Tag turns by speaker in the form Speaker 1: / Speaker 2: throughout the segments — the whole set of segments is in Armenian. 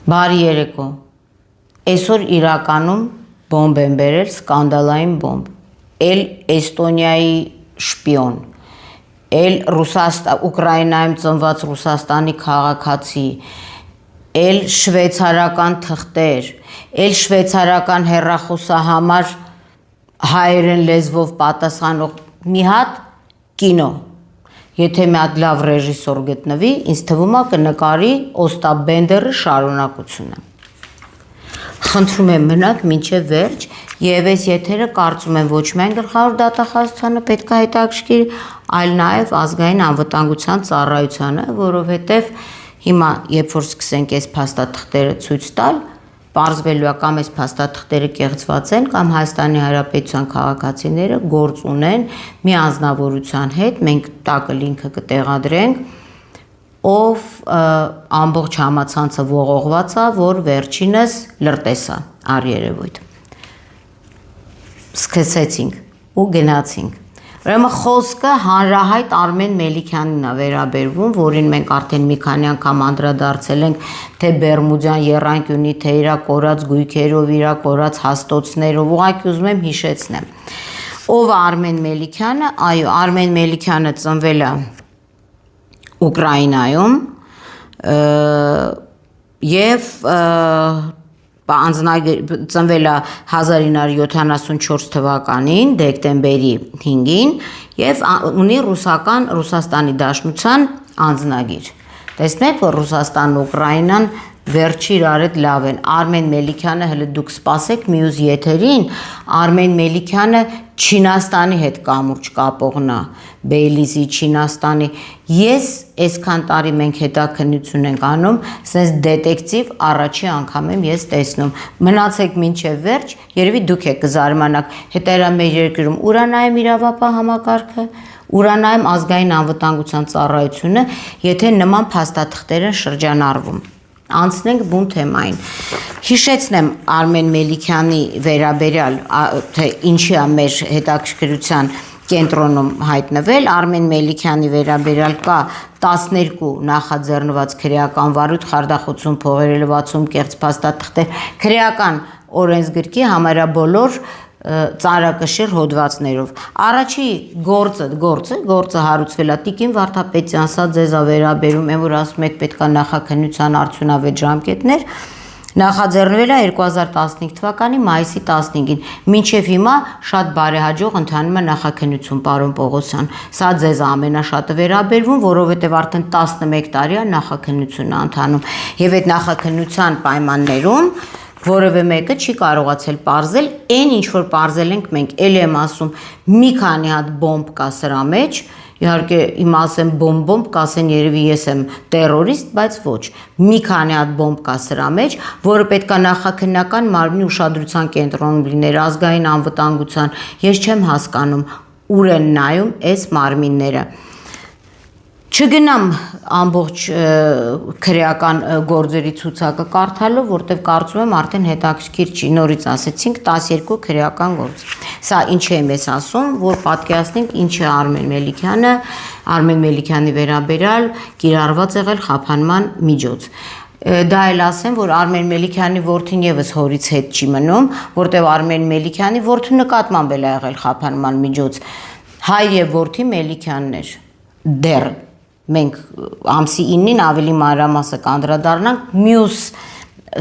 Speaker 1: Բարի երեկո։ Այսօր իրականում բոմբ են բերել, սկանդալային բոմբ։ Էլ Էստոնիայի շպիոն, էլ Ուկրաինայում ծնված Ռուսաստանի քաղաքացի, էլ շվեյցարական թղթեր, էլ շվեյցարական հեռախոսահամար հայերեն լեզվով պատասխանող մի հատ կինո։ Եթե մի հատ լավ ռեժիսոր գտնվի, ինձ թվում է կնկարի Օստապ Բենդերի շարունակությունը։ Խնդրում եմ մնաք մինչև վերջ, եւ այս եթերը կարծում եմ ոչ միայն գլխավոր դատախազությանը պետք է հետաքրքիր, այլ նաեւ ազգային անվտանգության ծառայությանը, որովհետեւ հիմա երբ որ սկսենք այս փաստաթղթերը ցույց տալ, պարզվելու է կամ այս փաստաթղթերը կեղծված են, կամ Հայաստանի Հանրապետության քաղաքացիները գործ ունեն մի անձնավորության հետ, մենք տակը լինքը կտեղադրենք, ով ամբողջ համացանցը ողողված է, որ վերջինս լրտես է, առերևույթ։ Սկսեցինք ու գնացինք։ Ուրեմն խոսքը հանրահայտ Արմեն Մելիքյանին է վերաբերվում, որին մենք արդեն մի քանի անգամ անդրադարձել ենք, թե Բերմուդյան եռանկյունի, թե իր կորած գույքերով, իր կորած հաստոցներով, ուղղակի ուզում եմ հիշեցնեմ։ Ով է Արմեն Մելիքյանը? Այո, Արմեն Մելիքյանը ծնվել է Ուկրաինայում եւ ծնվել է 1974 թվականին դեկտեմբերի 5-ին եւ ունի Ռուսաստանի Դաշնության անձնագիր։ Տեսնեք, որ Ռուսաստանն ու Ուկրաինան վերջի իրար հետ լավ են։ Արմեն Մելիքյանը, հələ դուք սպասեք մյուս եթերին, Արմեն Մելիքյանը Չինաստանի հետ կամուրջ կապողն է, Բեյլիզի Չինաստանի։ Ես այսքան տարի մենք հետաքննություն ենք անում, sense դետեկտիվ առաջի անգամ եմ ես տեսնում։ Մնացեք մինչև վերջ, երևի դուք եք կզարմանաք, հետեւաբար մեր երկրում ուրանայում իրավապահ համակարգը, ուրանայում ազգային անվտանգության ծառայությունը, եթե նման փաստաթղթեր են շրջանառվում։ Անցնենք բուն թեմային։ Հիշեցնեմ Արմեն Մելիքյանի վերաբերյալ, թե ինչի է մեր հետաքրքրության կենտրոնում հայտնվել։ Արմեն Մելիքյանի վերաբերյալ կա 12 նախաձեռնված քրեական վարույթ, խարդախություն, փողերի լվացում, կեղծ փաստաթղթեր, քրեական օրենսգրքի համարյա բոլոր ծանրակշիռ հոդվածներով։ Առաջի գործը հարուցվել է Տիկին Վարդապետյան, սա ձեզ է վերաբերում, այն որ ասում եք պետք է նախաքննության արդյունավետ ժամկետներ, նախաձեռնվել է 2015 թվականի մայիսի 15-ին, մինչև հիմա շատ բարեհաջող ընթանում է նախաքննություն, պարոն Պողոսյան, սա ձեզ ամենաշատը վերաբերվում, որովհետև արդեն 11 տարի է նախաքննությունը ընթանում, եւ այդ նախաքննության պայմաններում որևէ մեկը չի կարողացել պարզել, այն ինչ որ պարզել ենք մենք, ելի եմ ասում, մի քանի հատ բոմբ կա սրա մեջ, իհարկե հիմա ասեմ բոմբ, կասեն երևի ես եմ տերորիստ, բայց ոչ, մի քանի հատ բոմբ կա սրա մեջ, որը պետք է նախաքննական մարմնի ուշադրության կենտրոնում լիներ, ազգային անվտանգության, ես չեմ հասկանում, ուր են նայում այս մարմինները։ Չգնամ ամբողջ քրեական գործերի ցուցակը կարդալով, որտեղ կարծում եմ արդեն հետաքրքիր չի, նորից ասեցինք 12 քրեական գործ։ Սա ինչ եմ ես ասում, որ պատկերացնենք ինչ է Արմեն Մելիքյանը, Արմեն Մելիքյանի վերաբերյալ կիրառված եղել խափանման միջոց։ Դա էլ ասեմ, որ Արմեն Մելիքյանի որդին եւս հորից հետ չի մնում, որտեղ Արմեն Մելիքյանի որդու նկատմամբ էլ ա եղել խափանման միջոց։ Հայր եւ որդի Մելիքյաններ դեռ մենք ամսի 9-ին ավելի մանրամասը կանդրադառնանք մյուս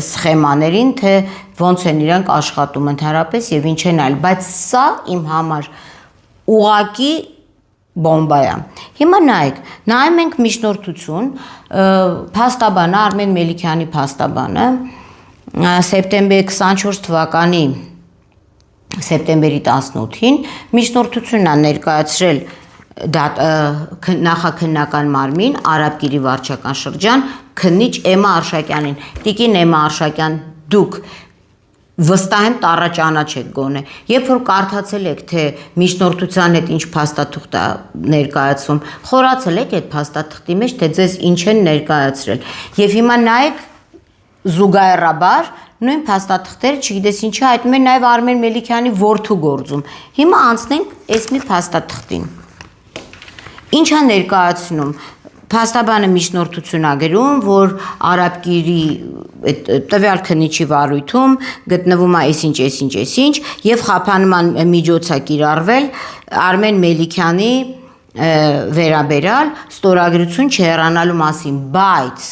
Speaker 1: սխեմաներին, թե ոնց են իրանք աշխատում ընդհանրապես եւ ինչ են այլ, բայց սա իմ համար ուղակի բոմբա է։ Հիմա նայում ենք միջնորդություն, փաստաբանը, Արմեն Մելիքյանի փաստաբանը, սեպտեմբերի 24 թվականի սեպտեմբերի 18-ին միջնորդությունն է ներկայացրել նախաքննական մարմին, Արաբկիրի վարչական շրջան, քննիչ Էմմա Արշակյանին։ Տիկին Էմմա Արշակյան, դուք վստահ եմ տառաճանաչեք գոնե։ Երբ որ կարդացել եք, թե միջնորդության հետ ինչ փաստաթուղթ է ներկայացվում, խորացել եք այդ փաստաթղթի մեջ, թե ձեզ ինչ են ներկայացրել։ Եվ հիմա նայեք զուգահեռաբար նույն փաստաթղթերը, չգիտես ինչի, հայտնում են նաև Արմեն Մելիքյանի որդու գործում։ Հիմա անցնենք այս մի փաստաթղթին։ Ինչ է ներկայացնում Փաստաբանը միջնորդություն է գրում, որ Արաբկիրի տվյալ քննիչի վարույթում գտնվում է այսինչ եւ խափանման միջոց է կիրառվել Արմեն Մելիքյանի վերաբերյալ ստորագրություն չհեռանալու մասին, բայց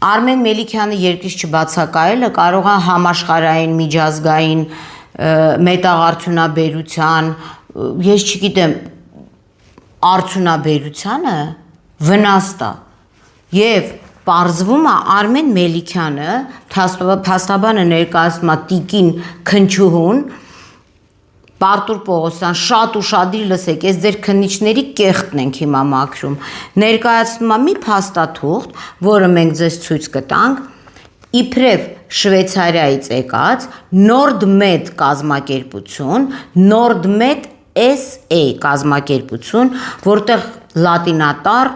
Speaker 1: Արմեն Մելիքյանը երկրից չբացակայելը կարող է համաշխարհային միջազգային մետաղարդյունաբերության, ես չգիտեմ, արդյունաբերությանը վնաստ է եւ պարզվում է Արմեն Մելիքյանը փաստաբանը ներկայացնում է տիկին քնչուհուն Պարտուր Պողոսյան շատ ուշադիր լսեք, ես ձեր քննիչների կեղտն ենք հիմա մաքրում ներկայացնում է մի փաստաթուղթ, որը մենք ձեզ ցույց կտանք իբրև Շվեյցարիայից եկած NordMed կազմակերպություն, NordMed SA կազմակերպություն, որտեղ լատինատար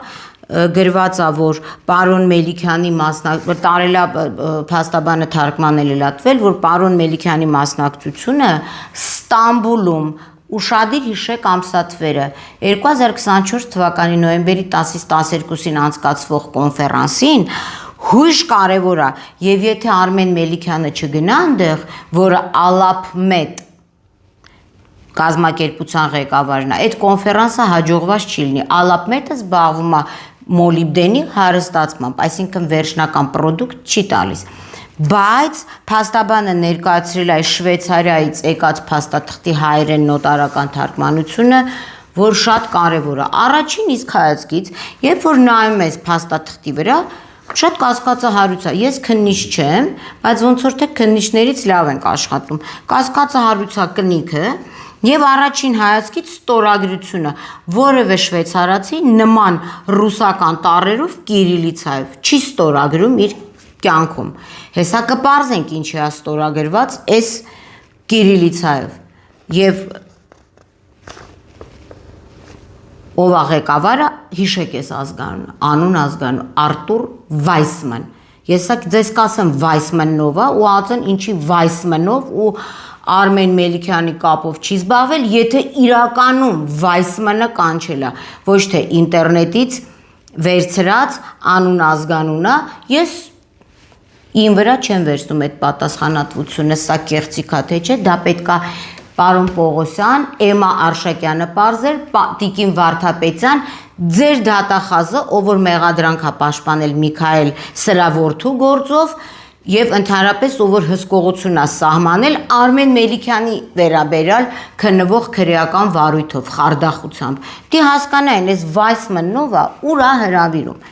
Speaker 1: գրված է, որ պարոն Մելիքյանի տարելա փաստաբանը թարգմանել է լատվել, որ պարոն Մելիքյանի մասնակցությունը Ստամբուլում ուշադիր հիշեք ամսաթվերը 2024 թվականի նոյեմբերի 10-ից 12-ին անցկացվող կոնֆերանսին հույժ կարևոր է եւ եթե Արմեն Մելիքյանը չգնա այնտեղ, որը Ալապմետ կազմակերպության ղեկավարն է, այդ կոնֆերանսը հաջողված չի լինի։ Ալապմետը զբաղվում է մոլիբդենի հարստացմամբ, այսինքն վերջնական պրոդուկտ չի տալիս։ Բայց փաստաբանը ներկայացրել է Շվեյցարիայից եկած փաստաթղթի հայերեն նոտարական թարգմանությունը, որ շատ կարևոր է։ Առաջին իսկ հայացքից, երբ որ նայում ես փաստաթղթի վրա, շատ կասկածահարույց է։ Ես քննիչ չեմ, բայց ոնց որ թե քննիչներից լավ ենք աշխատում։ Կասկածահարույց է կնիքը եւ առաջին հայացքից ստորագրությունը, որևէ շվեյցարացի նման ռուսական տառերով կիրիլիցայով չի ստորագրում իր կյանքում։ Հեսա կպարզենք ինչի է ստորագրված այս կիրիլիցայով։ Եւ ով է ղեկավարը, հիշեք այս ազգանունը, անուն ազգանուն Արտուր Վայսման։ Ես ձեզ կասեմ Վայսմաննով է ու ածեն ինչի Վայսմանով ու Արմեն Մելիքյանի կապով չի զբաղվել, եթե իրականում Վայսմանը կանչել է, ոչ թե ինտերնետից վերցրած անուն ազգանունը, ես իմ վրա չեմ վերցնում այդ պատասխանատվությունը, սա կեղծիք է թե չէ, դա պետք է պարոն Պողոսյան, Էմա Արշակյանը պարզեր, տիկին Վարդապետյան, ձեր դատախազը, ով որ մեղադրանք է պաշտպանել Միքայել Սրավորթու գործով եւ ընդհանրապես ով որ հսկողություն է սահմանել Արմեն Մելիքյանի վերաբերյալ քննվող քրեական վարույթով, խարդախությամբ։ Դի հասկանային, այս Վայսմաննովը ուր է հրավիրում։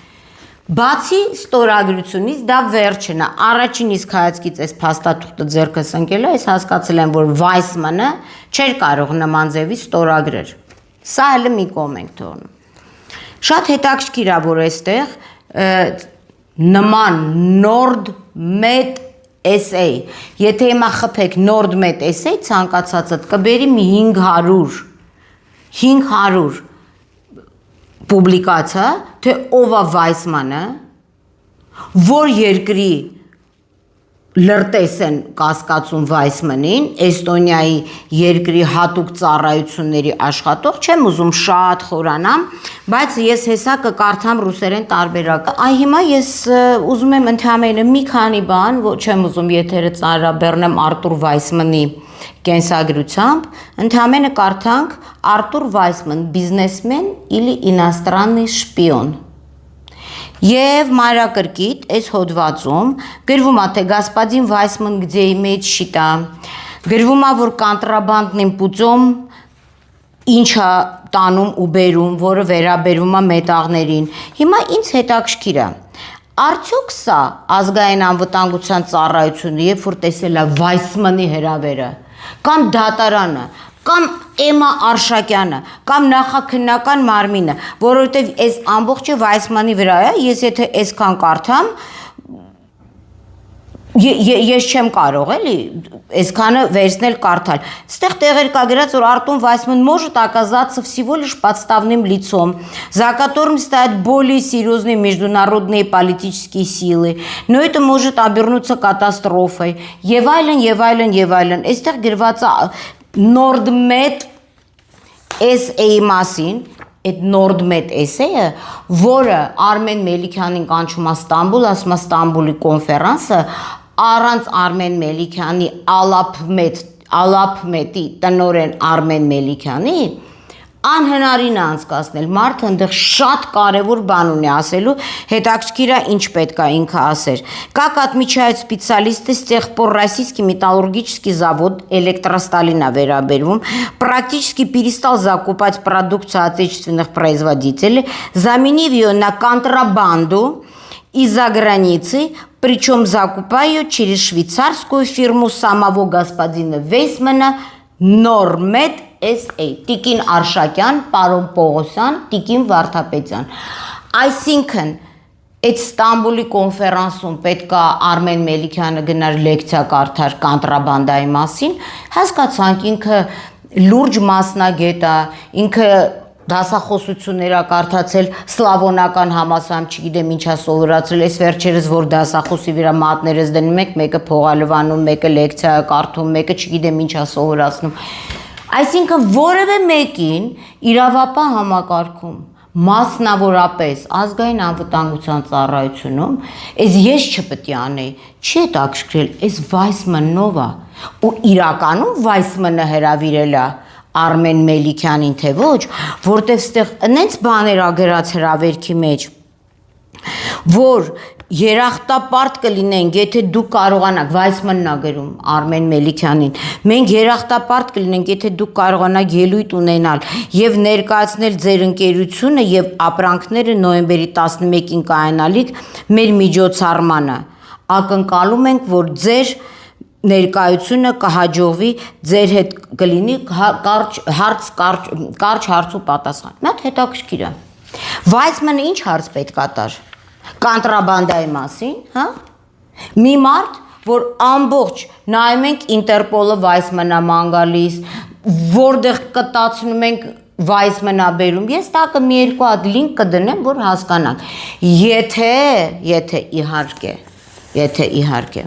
Speaker 1: Բացի ստորագրությունից դա վերջն է, առաջին իսկ հայացքից այս փաստաթուղթը ձեռքս ընկել է, ես հասկացել եմ, որ Վայսմանը չէր կարող նման ձևի ստորագրել։ Սա հələ մի կողմ ենք թողնում։ Շատ հետաքրքիր է, որ այստեղ նման NordMed SA, եթե հիմա խփեք NordMed SA ցանկացածը կբերի մի 500 պուբլիկացիա, թե ով է Վայսմանը, որ երկրի լրտես են կասկածում Վայսմանին, Էստոնիայի երկրի հատուկ ծառայությունների աշխատող, չեմ ուզում շատ խորանամ, բայց ես հեսա կկարդամ ռուսերեն տարբերակը։ Այ հիմա ես ուզում եմ ընդհանրապես մի քանի բան, չեմ ուզում եթերը ծանրաբեռնեմ Արտուր Վայսմանի կենսագրությամբ, ընդհանրապես կարդանք Արտուր Վայսման, բիզնեսմեն или иностранный шпион։ Եվ մանրակրկիտ այս հոդվածում գրվում է, թե господин Վայսման где имеет счета, գրվում է, որ կոնտրաբանդным путем ինչ է տանում ու բերում, որը վերաբերվում է մետաղներին։ Հիմա ինձ հետաքրքիր է, արդյոք սա ազգային անվտանգության ծառայությունը, երբ որ տեսել է Վայսմանի հրավերը, կամ դատարանը, կամ Էմա Արշակյանը, կամ նախաքննական մարմինը, որովհետև այս ամբողջը Վայսմանի վրա է, ես եթե այսքան կարդամ, ես չեմ կարող, էլի, այսքանը վերցնել կարդալ։ Ստեղ տեղեր կա գրած, որ Артур Вайсман может оказаться всего лишь подставным лицом, за которым стоят более серьезные международные политические силы, но это может обернуться катастрофой։ Եվ այլն։ Այստեղ գրված է NordMed SA մասին, այդ Nordmed էսեը, որը Արմեն Մելիքյանին կանչում է Ստամբուլ, ասում է Ստամբուլի կոնֆերանսը, առանց Արմեն Մելիքյանի Ալափմետի տնօրեն Արմեն Մելիքյանի անհնարին է անցկացնել, մարդը այնտեղ շատ կարևոր բան ունի ասելու, հետաքրքիր է ինչ պետք է ինքը ասեր. Как отмечают специалисты с тех пор российский металлургический завод Электросталина верабервум практически перестал закупать продукцию отечественных производителей, заменив ее на контрабанду из-за границы, причем закупая ее через швейцарскую фирму самого господина Вейсмана Nordmed SA, Տիկին Արշակյան, պարոն Պողոսյան, Տիկին Վարդապետյան։ Այսինքն, այդ Ստամբուլի կոնֆերանսում պետք է Արմեն Մելիքյանը գնար լեկցիա կարդար կոնտրաբանդայի մասին, հասկացանք ինքը լուրջ մասնագետ է, ինքը դասախոսություններ ա կարդացել սլավոնական համասարում, չգիտեմ ինչա սովորացրել, այս վերջերս որ դասախոսի վրա մատներս դնում եք, մեկը փողալվանում, մեկը լեկցիա կարդում, մեկը չգիտեմ ինչա սովորացնում։ Այսինքն որևէ մեկին իրավապահ համակարգում մասնավորապես ազգային անվտանգության ծառայությունում այս ես չպետք է անեի, չի հետաքրքրել, այս Վայսմանով է, ու իրականում Վայսմանը հրավիրել է Արմեն Մելիքյանին թե ոչ, որտեվ ստեղ նենց բաներ ա գրած հրավերքի մեջ, որ երախտապարտ կլինենք, եթե դուք կարողանաք, Վայսմանն ա գրում Արմեն Մելիքյանին, մենք երախտապարտ կլինենք, եթե դուք կարողանաք ելույթ ունենալ եւ ներկայացնել ձեր ընկերությունը եւ ապրանքները նոյեմբերի 11-ին կայանալիք մեր միջոցառմանը, ակնկալում ենք, որ ձեր ներկայությունը կհաջողվի ձեր հետ կլինի կարճ հարցու պատասխան։ Նա հետաքրքիր է։ Վայսմանը ինչ հարց պետք է տար։ Կոնտրաբանդայի մասին, հա? Մի մարդ, որ ամբողջ նայում ենք Ինտերպոլը Վայսմանա ման գալիս, որտեղ կտացնում ենք Վայսմանա բերում։ Ես տակը մի երկու հատ լինք կդնեմ, որ հասկանանք։ Եթե իհարկե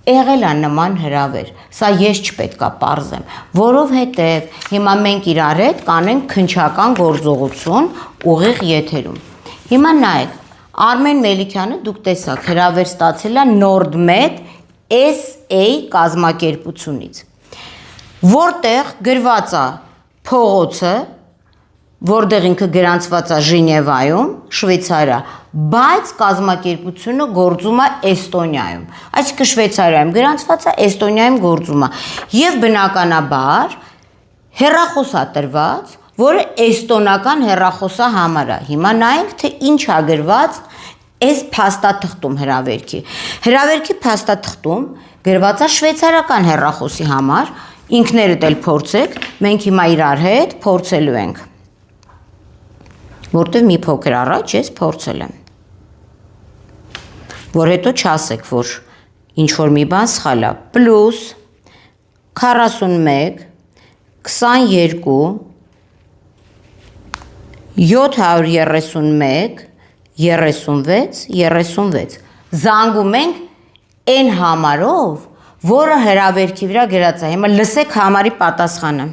Speaker 1: եղել է նման հրավեր, սա ես չպետք է պարզեմ, որովհետև հիմա մենք իրար հետ կանենք քննչական գործողություն ուղիղ եթերում։ Հիմա նայեք, Արմեն Մելիքյանը դուք տեսաք հրավեր ստացել է Nordmed SA կազմակերպությունից, որտեղ գրված է փողոցը, որտեղ ինքը գրանցված է Ժնևայում, Շվեյցարիա, բայց կազմակերպությունը գործում է Էստոնիայում։ Այսինքն Շվեյցարիայում գրանցված է, Էստոնիայում գործում է։ Եվ բնականաբար հեռախոս է տրված, որը էստոնական հեռախոսա համար է։ Հիմա նայենք, թե ինչ է գրված այս փաստաթղթում հրավերքի։ Հրավերքի փաստաթղթում գրված է շվեյցարական հեռախոսի համար, ինքներդ էլ փորձեք, մենք հիմա իրար հետ փորձելու ենք։ Որտև մի փոքր առաջ ես փորձել եմ, որ հետո չասեք, որ ինչ-որ մի բան սխալ է, պլուս 41, 22, 731, 36, 36, զանգում ենք են համարով, որը հրավերքի վրա գրած է, հիմա լսեք համարի պատասխանը։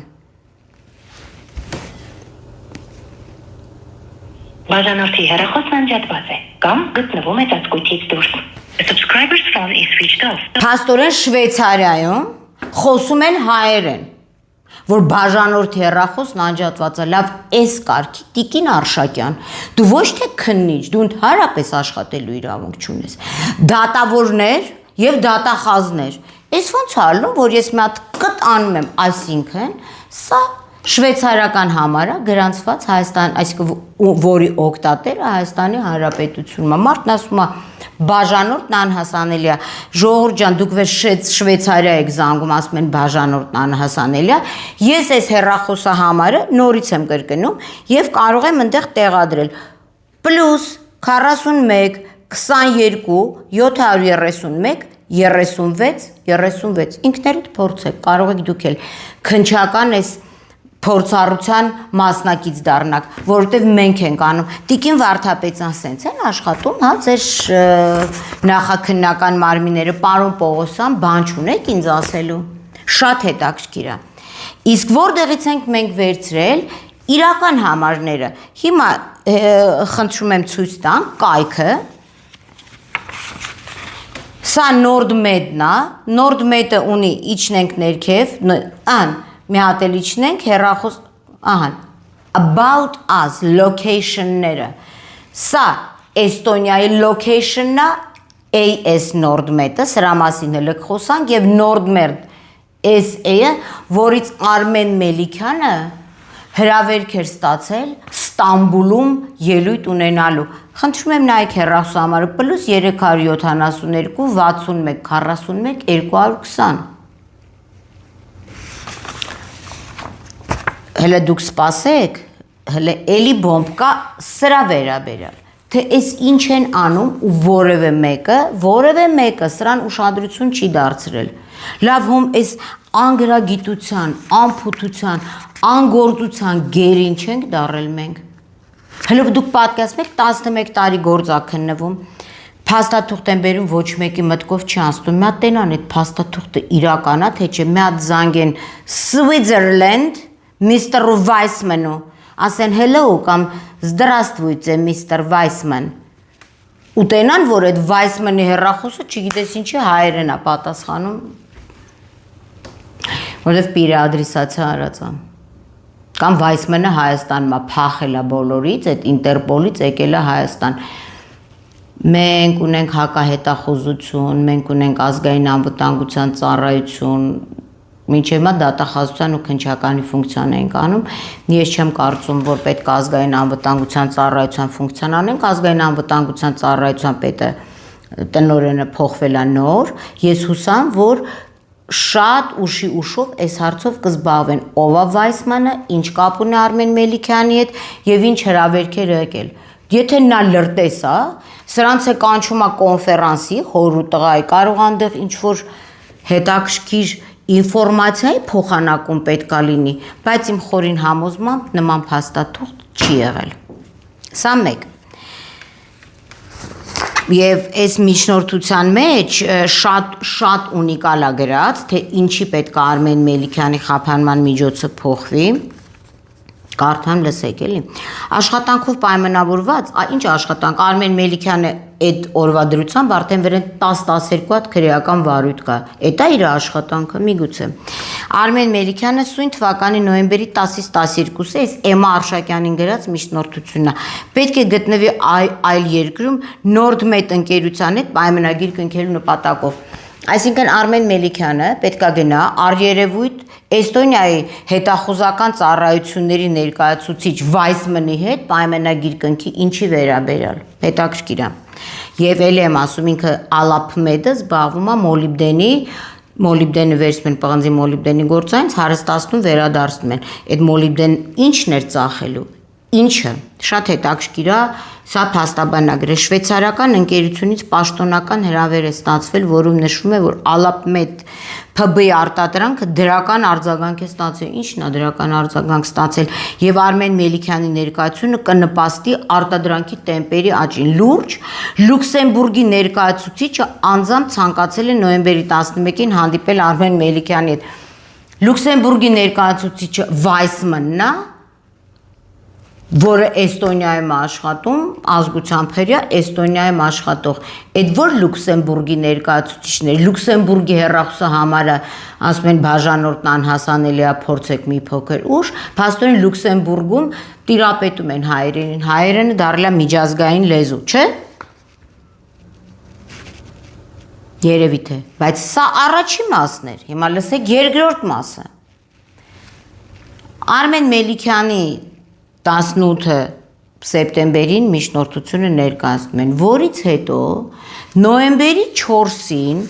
Speaker 2: Բաժանորդի հեռախոսն անջատված է կամ գտնվում է ծածկույթից դուրս։ The subscriber's phone is switched off.
Speaker 1: Փաստորեն Շվեյցարիայում խոսում են հայերեն, որ բաժանորդի հեռախոսն անջատված է, լավ, էս կարգի Տիկին Արշակյան, դու ոչ թե քննիչ, դու ընդհանրապես աշխատելու իրավունք չունես։ Դատավորներ եւ դատախազներ։ Էս ոնց է ալնում, որ ես մի հատ կտ անում եմ, այսինքն սա շվեյցարական համարը գրանցված Հայաստան, այսինքն որի օգտատերը Հայաստանի Հանրապետությունն է։ Մարդն ասում է բաժանորդն անհասանելի է։ Ժողովուրդ ջան, դուք Շվեյցարիա եք զանգում, ասում են բաժանորդն անհասանելի է։ Ես այս հեռախոսա համարը նորից եմ կրկնում եւ կարող եմ այնտեղ տեղադրել +41 22 731 36 36 ինքներդ փորձեք, կարող եք դուք էլ քնչական այս փորձառության մասնակից դառնաք, որովհետև մենք ենք անում։ Տիկին Վարդապետյան սենց են աշխատում, հա, ձեր նախաքննական մարմինները, պարոն Պողոսյան, բան չունեք ինձ ասելու։ Շատ հետաքրքիր է։ Իսկ որտեղից ենք մենք վերցրել Իրական համարները։ Հիմա խնդրում եմ ցույց տամ կայքը։ Սա NordMed-ն է, NordMed-ը ունի իջնենք ներքև, մի հատ էլ իջնենք հեռախոս, about us location-ները։ Սա Էստոնիայի location-ն է, AS NordMed-ը, սրա մասին էլ խոսանք եւ NordMed SA-ը, որից Արմեն Մելիքյանը հրավերք էր ստացել Ստամբուլում ելույթ ունենալու։ Խնդրում եմ նայեք հեռախոսահամարը +372 61 41 220։ Հələ դուք սպասեք, հələ էլի բոմբ կա սրա վերաբերյալ, թե այս ինչ են անում ու որևէ մեկը սրան ուշադրություն չի դարձրել։ Լավ հում այս անգրագիտության, անփութության, անգործության գերին չենք դարել մենք։ Հələ դուք պատկերացնեք 11 տարի գործ ա քննվում, փաստաթուղթ են բերում, ոչ մեկի մտքով չի անցնում։ Մի հատ տենան այդ փաստաթուղթը իրական է, թե չէ, մի հատ զանգեն Switzerland, Mr. Weissman-ը, ասեն hello կամ здравствуйте, Mr. Weissman։ Ու տենան, որ այդ Weissman-ի հեռախոսը չգիտես ինչի հայերեն է պատասխանում, որովհետև պիրեադրիսացիա արած է։ Կամ Weissman-ը Հայաստանում փախել է բոլորից, այդ Ինտերպոլից եկել է Հայաստան։ Մենք ունենք հակահետախուզություն, մենք ունենք ազգային անվտանգության ծառայություն, մինչև հիմա դատախազության ու քննչականի ֆունկցիան ենք անում։ Ես չեմ կարծում, որ պետք է ազգային անվտանգության ծառայության ֆունկցիան անենք, ազգային անվտանգության ծառայության պետը տնօրենը փոխվել է նոր։ Ես հուսամ, որ շատ ուշի ուշով այս հարցով կզբաղվեն ով է Weissman-ը, ինչ կապ ունի Արմեն Մելիքյանի հետ եւ ինչ հրավերքեր եկել։ Եթե նա լրտես է, սրանց է կանչում է կոնֆերանսի, հոր ու տղայի, կարող անդեղ ինչ որ հետաքրքիր ինֆորմացիայի փոխանակում պետքա լինի, բայց իմ խորին համոզմամբ նման փաստաթուղթ չի եղել։ Սա մեկ։ Եվ այս միջնորդության մեջ շատ ունիկալ է գրած, թե ինչի պետք է Արմեն Մելիքյանի խափանման միջոցը փոխվի, կարդամ լսեք էլի։ Աշխատանքով պայմանավորված, ինչ աշխատանք, Արմեն Մելիքյանը այդ օրվա դրությամբ արդեն վրան 10-12 հատ քրեական վարույթ կա։ Էդ է իր աշխատանքը, միգուցե։ Արմեն Մելիքյանը սույն թվականի նոյեմբերի 10-ից 12-ը այս Էմմա Արշակյանին գրած միջնորդությունն է։ Պետք է գտնվի այլ երկրում NordMed ընկերության հետ պայմանագիր կնքելու նպատակով։ Այսինքն Արմեն Մելիքյանը պետք է գնա առերևույթ Էստոնիայի հետախուզական ծառայությունների ներկայացուցիչ Weissman-ի հետ պայմանագիր կնքի ինչի վերաբերյալ։ Հետաքրքիր է։ Եվ ելի եմ ասում, ինքը Ալափմեդը զբաղվում է մոլիբդենը վերցնում են պղնձի մոլիբդենի գործայից, հարստացնում վերադարձնում են։ Այդ մոլիբդեն ինչն էր ծախելու։ Ինչը շատ հետաքրքիր է, սա փաստաբանագրել է շվեյցարական ընկերությունից պաշտոնական հրավեր է ստացվել, որում նշվում է, որ Ալափմեդ ՓԲ-ի արտադրանքը դրական արձագանք է ստացել։ Ինչն է դրական արձագանք ստացել եւ Արմեն Մելիքյանի ներկայությունը կնպաստի արտադրանքի տեմպերի աճին։ Լուրջ Լյուքսեմբուրգի ներկայացուցիչը անձամբ ցանկացել է նոյեմբերի 11-ին հանդիպել Արմեն Մելիքյանի հետ։ Լյուքսեմբուրգի ներկայացուցիչը Weissman-ն է, որը Էստոնիայում աշխատում, ազգությամբ հերյա Էստոնիայում աշխատող, այդ որ Լյուքսեմբուրգի ներկայացուցիչն է, Լյուքսեմբուրգի հեռախոսահամարը ասում են բաժանորդն անհասանելի է, փորձեք մի փոքր ուշ, փաստորեն Լյուքսեմբուրգում տիրապետում են հայերենին, հայերենը դարձել է միջազգային լեզու, չէ՞։ Երևի թե, բայց սա առաջի մասն էր, հիմա լսեք երկրորդ մասը։ Արմեն Մելիքյանի 18 սեպտեմբերին միջնորդությունը ներկայացնում են, որից հետո նոյեմբերի 4-ին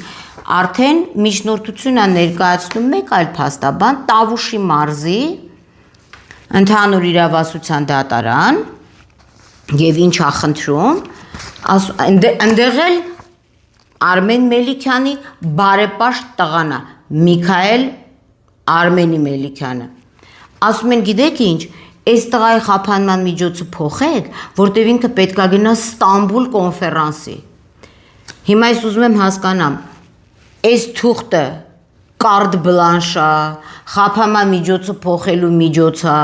Speaker 1: արդեն միջնորդությունը ներկայացնում մեկ այլ փաստաբան Տավուշի մարզի ընդհանուր իրավասության դատարան եւ ինչա խնդրում, այնտեղ էլ Արմեն Մելիքյանի բարեպաշտ տղան է, Միքայել Արմենի Մելիքյանը։ Ասում են, գիտեք ինչ, այս տղայի խափանման միջոցը փոխեք, որտեղ ինքը պետքա գնա Ստամբուլ կոնֆերանսի։ Հիմա ես ուզում եմ հասկանամ, այս թուղթը կարդ բլանշա, խափանման միջոցը փոխելու միջոցը,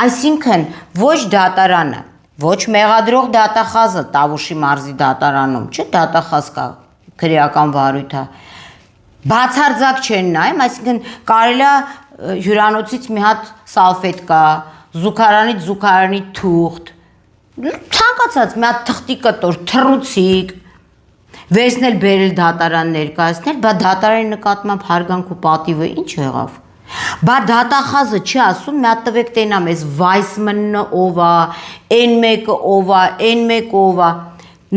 Speaker 1: այսինքն ոչ դատարանը, ոչ մեղադրող դատախազը Տավուշի մարզի դատարանում, չէ, դատախազ կա, քրեական վարույթ է, բացարձակ չեն նայում, այսինքն կարելի է հյուրանոցից մի հատ սալֆետկա, զուգարանից զուգարանի թուղթ, ցանկացած մի հատ թղթի կտոր, թռուցիկ, վերցնել բերել դատարան ներկայացնել, բա դատարանի նկատմամբ հարգանք ու պատիվը ինչ եղավ։ Բա դատախազը չի ասում, մի հատ տվեք տենամ, այս Վայսմանը ով է, N1-ը ով է, N1 ով է։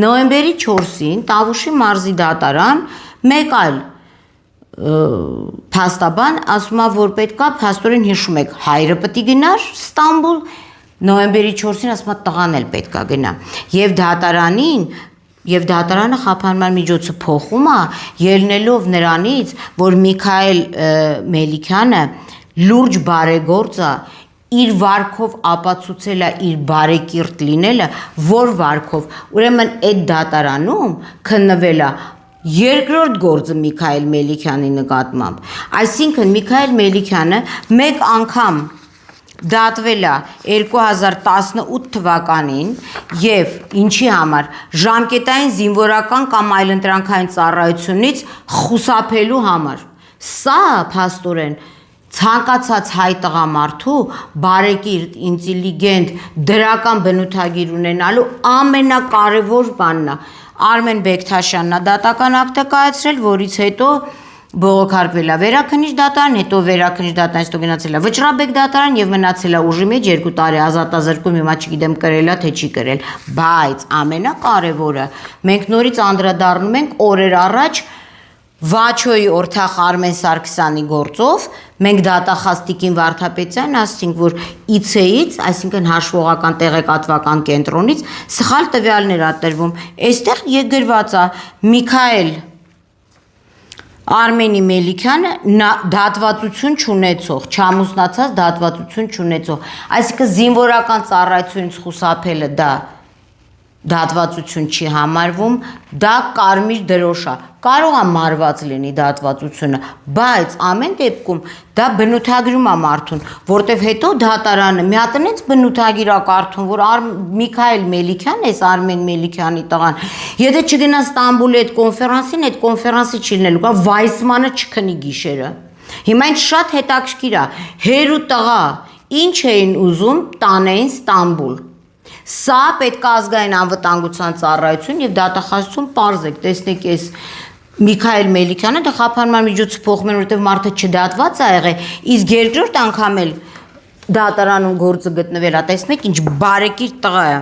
Speaker 1: Նոյեմբերի 4-ին Տավուշի մարզի դատարան մեկ այլ փաստաբան ասում է, որ պետքա փաստորեն հիշում եք, հայրը պետք է գնար Ստամբուլ, նոյեմբերի 4-ին ասում է տղան էլ պետքա գնա։ Եվ դատարանը խափանման միջոցը փոխում է, ելնելով նրանից, որ Միքայել Մելիքյանը լուրջ բարեգործ է, իր վարքով ապացուցել է իր բարեկիրթ լինելը, որ վարքով, ուրեմն այդ դատարանում քննվել է երկրորդ գործը Միքայել Մելիքյանի նկատմամբ, այսինքն Միքայել Մելիքյանը մեկ անգամ դատվել է 2018 թվականին եւ ինչի համար ժամկետային զինվորական կամ այլընտրանքային ծառայությունից խուսափելու համար սա փաստորեն ցանկացած հայ տղամարդու բարեկիրթ ինտելիգենտ դրական բնութագիր ունենալու ամենակարևոր բանն է Արմեն Բեկթաշյանն է դատական ակտը կայացրել, որից հետո բողոքարկվել է վերաքննիչ դատարան, հետո վերաքննիչ դատարանից հետո գնացել է Վճռաբեկ դատարան եւ մնացել է ուժի մեջ 2 տարի ազատազրկում, հիմա չգիտեմ կրել է թե չի կրել, բայց ամենակարևորը մենք նորից անդրադառնում ենք օրեր առաջ Վաչոյի օրթախ Արմեն Սարգսյանի գործով մենք դատախազ Տիկին Վարդապետյանն ասցինք, որ IC-ից, այսինքն հաշվողական տեղեկատվական կենտրոնից սխալ տվյալներ ա տրվում։ Այստեղ գրված է Միքայել Արմենի Մելիքյանը դատվածություն չունեցող, չամուսնացած դատվածություն չունեցող, այսինքն զինվորական ծառայությունից խուսափելը դա դատվածություն չի համարվում, դա կարմիր դրոշ է, կարող է մարված լինի դատվածությունը, բայց ամեն դեպքում դա բնութագրում է մարդուն, որտեվ հետո դատարանը մի հատ այնց բնութագիր է կարդում, որ Միքայել Մելիքյանն էս Արմեն Մելիքյանի տղան, եթե չգնա Ստամբուլի այդ կոնֆերանսի չի լինելու, կա Վայսմանը չքնի գիշերը։ Հիմա ինչ շատ հետաքրքիր է, հեր ու տղա ինչ էին ուզում տանեին Ստամբուլ։ Սա պետք է ազգային անվտանգության ծառայություն եւ դատախազություն պարզեք, տեսնեք այս Միքայել Մելիքյանը դա խափանման միջոցը փոխում են, որովհետեւ մարդը չդատված է եղել, իսկ երկրորդ անգամ էլ դատարանում գործը գտնվել է, տեսնեք ինչ բարեկիր տղա է։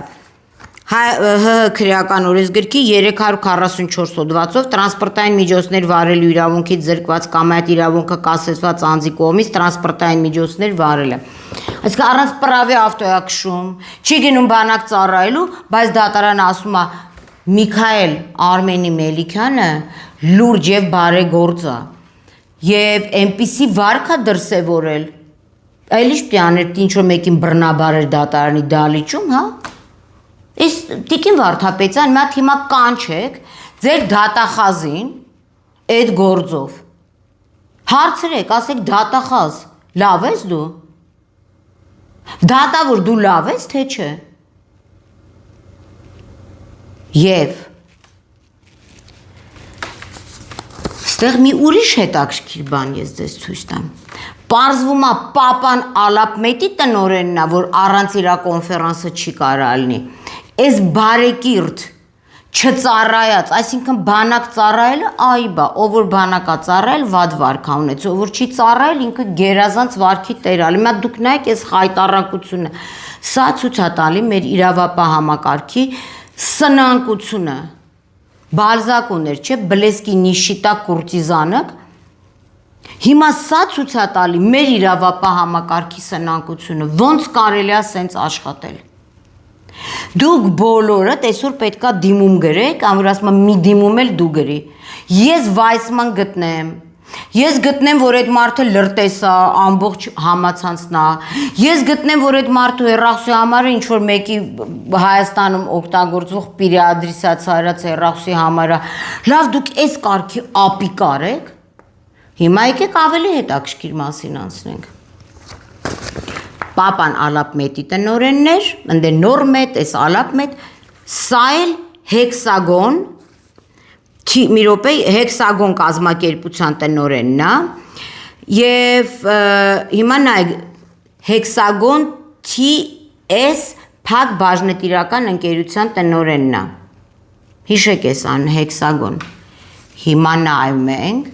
Speaker 1: Քրեական օրենսգրքի 344 հոդվածով տրանսպորտային միջոցներ վարելու իրավունքից զրկված կամ այդ իրավունքը կասեցված անձի կողմից տրանսպորտային միջոցներ վարելը։ Այսինքն առանց պրավի ավտոյա քշում, չի գնում բանակ ծառայելու, բայց դատարանը ասում է Միքայել Արմենի Մելիքյանը լուրջ եւ բարեգործ է եւ այնպիսի վարք է դրսեւորել, այլ ինչ պիտի աներ, ինչ որ մեկին բռնաբարեր դատարանի դալիճում, հա։ Իս Տիկին Վարդապետյան մի հատ հիմա կանչեք ձեր դատախազին այդ գործով։ Հարցրեք, ասեք դատախազ, լավ ես դու։ Դատավոր դու լավ ես թե չէ։ Եվ ստեղ մի ուրիշ հետաքրքիր բան ես ձեզ ցույց տամ։ Պարզվում է Պապան Ալապմետի տնօրենն է, որ առանց իր կոնֆերանսը չի կարա լինի։ Այս բարեկիրթ չծառայած, այսինքն բանակ ծառայելը այբա, ով որ բանակա ծառայել վատ վարք ա ունեցել, ով որ չի ծառայել ինքը գերազանց վարքի տեր ալի։ Հիմա դուք նայեք այս խայտառակությունը, սա ցույց է տալի մեր իրավապահ համակարգի սնանկությունը։ Բալզակ ուներ, չէ, Բլեսկի Նիշիտա կուրտիզանը։ Հիմա սա ցույց է տալի մեր իրավապահ համակարգի սնանկությունը, ոնց կարելի է սենց աշխատել։ Դուք բոլորդ այսօր պետքա դիմում գրեք, ամուր ասում եմ մի դիմում էլ դու գրի։ Ես Վայսման գտնեմ, ես գտնեմ, որ այդ մարդը լրտես է, ամբողջ համացանցն է, ես գտնեմ, որ այդ մարդու հեռախոսի համարը ինչ որ մեկի Հայաստանում օգտագործվող պիրեադրիսացիա արած հեռախոսի համարը։ Լավ, դուք այս կարգի ապի կարեք, Հիմա եկեք ավելի հետաքրքիր մասին անցնենք։ Պապան Ալապմետի տնօրենն էր, ընդ նոր մետ, էս Ալապմետ, սա էլ հեքսագոն, մի րոպե, հեքսագոն կազմակերպության տնօրենն է, եւ հիմա նայեք, հեքսագոն TS Փակ բաժնետիրական ընկերության տնօրենն է։ Հիշեք էս ան հեքսագոն։ Հիմա նայում ենք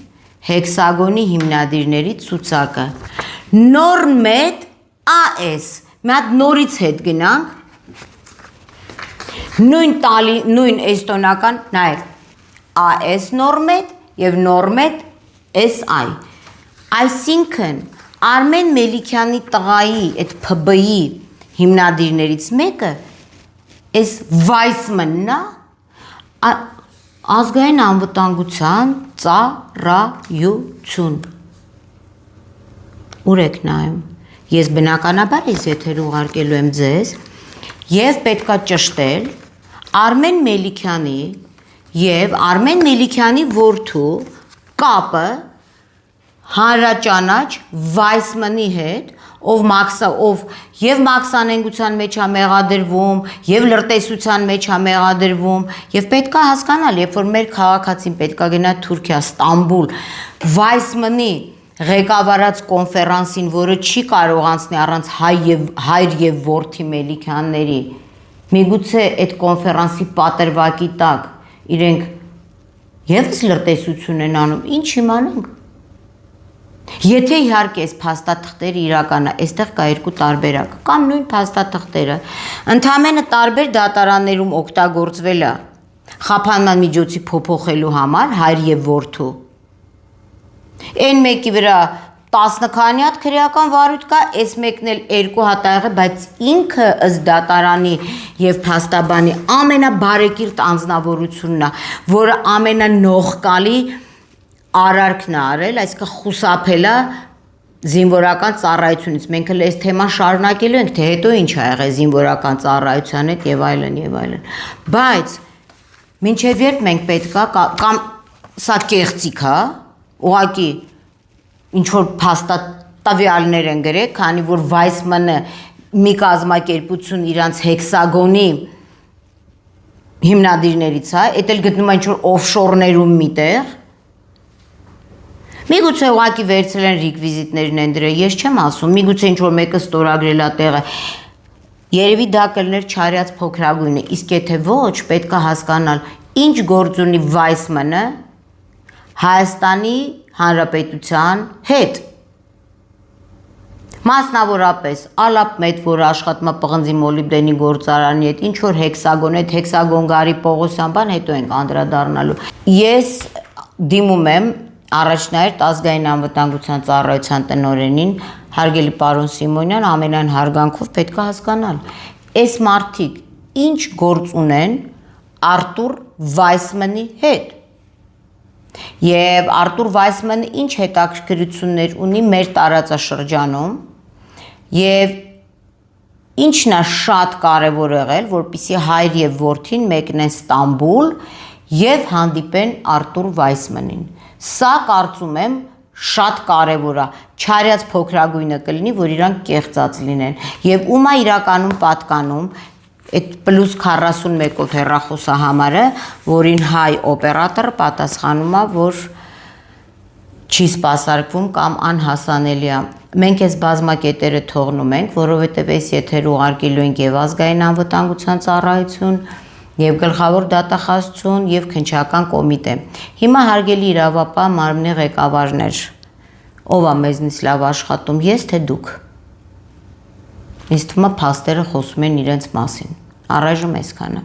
Speaker 1: հեքսագոնի հիմնադիրների ցուցակը։ Նոր մետ AS, մի հատ նորից հետ գնանք։ Նույն էստոնական, նայեք, AS նորմետ եւ նորմետ SI։ Այսինքն Արմեն Մելիքյանի տղայի այդ ՓԲ-ի հիմնադիրներից մեկը էս Վայսմանն է, ազգային անվտանգության ծառայություն։ Ուր եք նայում։ Ես բնականաբար ես եթեր ուղարկելու եմ ձեզ եւ պետքա ճշտել Արմեն Մելիքյանի եւ Արմեն Մելիքյանի որդու կապը հանրաճանաչ Վայսմանի հետ, ով եւ մաքսանենգության մեջ է մեղադրվում, եւ լրտեսության մեջ է մեղադրվում, եւ պետքա հասկանալ, երբ որ մեր քաղաքացին պետքա գնա Թուրքիա, Ստամբուլ, Վայսմանի ղեկավարած կոնֆերանսին, որը չի կարող անցնել առանց հայր եւ որդի Մելիքյանների, միգուցե այդ կոնֆերանսի պատրվակի տակ իրենք եւս լրտեսություն են անում, ինչ իմանանք։ Եթե իհարկե այս փաստաթղթերը իրական է, այստեղ կա երկու տարբերակ, կամ նույն փաստաթղթերը ընդհանրապես տարբեր դատարաններում օգտագործվել է խափանման միջոցի փոփոխելու համար հայր եւ որդու։ Այն մեկի վրա 10 քանի հատ քրեական վարույթ կա, այս մեկն էլ 2 հատ ա եղել, բայց ինքը ըստ դատարանի եւ փաստաբանի ամենաբարեկիրթ անձնավորությունն է, որը ամենանողկալի արարքն է արել, այսինքն խուսափել է զինվորական ծառայությունից։ Մենք էլ այս թեման շարունակելու ենք, թե հետո ինչ ա եղել զինվորական ծառայության հետ եւ այլն եւ այլն։ Բայց մինչեւ երբ մենք պետքա կամ սա կեղծիք է, ուղղակի ինչ որ փաստատվյալներ են գրել, քանի որ Վայսմանը մի կազմակերպություն իրանց հեքսագոնի հիմնադիրներից է, էդ էլ գտնում են ինչ որ օֆշորներում միտեղ։ Միգուցե ուղղակի վերցրել են ռեկվիզիտներն են դրել, ես չեմ ասում, միգուցե ինչ որ մեկը ստորագրել է տեղը։ Երևի դա կլներ չարյաց փոքրագույնը, իսկ եթե ոչ, պետք է հասկանալ, ինչ գործ ունի Վայսմանը Հայաստանի Հանրապետության հետ։ Մասնավորապես Ալապմետ, որը աշխատում է պղնձի մոլիբդենի գործարանի հետ, ինչ որ հեքսագոն, այդ հեքսագոն Գարի Պողոսյան բան, հետո ենք անդրադառնալու։ Ես դիմում եմ առաջնահերթ ազգային անվտանգության ծառայության տնօրենին, հարգելի պարոն Սիմոնյան, ամենայն հարգանքով պետք է հասկանալ, այս մարդիկ ինչ գործ ունեն Արտուր Վայսմանի հետ։ Եվ Արտուր Վայսմանը ինչ հետաքրքրություններ ունի մեր տարածաշրջանում եւ ինչն է շատ կարեւոր եղել, որպեսզի հայր եւ որդին մեկնեն Ստամբուլ եւ հանդիպեն Արտուր Վայսմանին։ Սա կարծում եմ շատ կարեւոր է, չարյաց փոքրագույնը կլինի, որ իրանք կեղծած լինեն եւ ումա իրականում պատկանում այդ պլյուս 41-ով հեռախոսահամարը, որին հայ օպերատորը պատասխանում է, որ չի սպասարկվում կամ անհասանելի է։ Մենք այս բազմակետերը թողնում ենք, որովհետև այս եթեր ուղարկելու ենք եւ ազգային անվտանգության ծառայություն, եւ գլխավոր դատախազություն եւ քննչական կոմիտե։ Հիմա հարգելի իրավապահ մարմնի ղեկավարներ, ով է մեզնից լավ աշխատում, ես թե դուք։ Ինձ թվում է փաստերը խոսում են իրենց մասին։ Առայժմ այսքանը։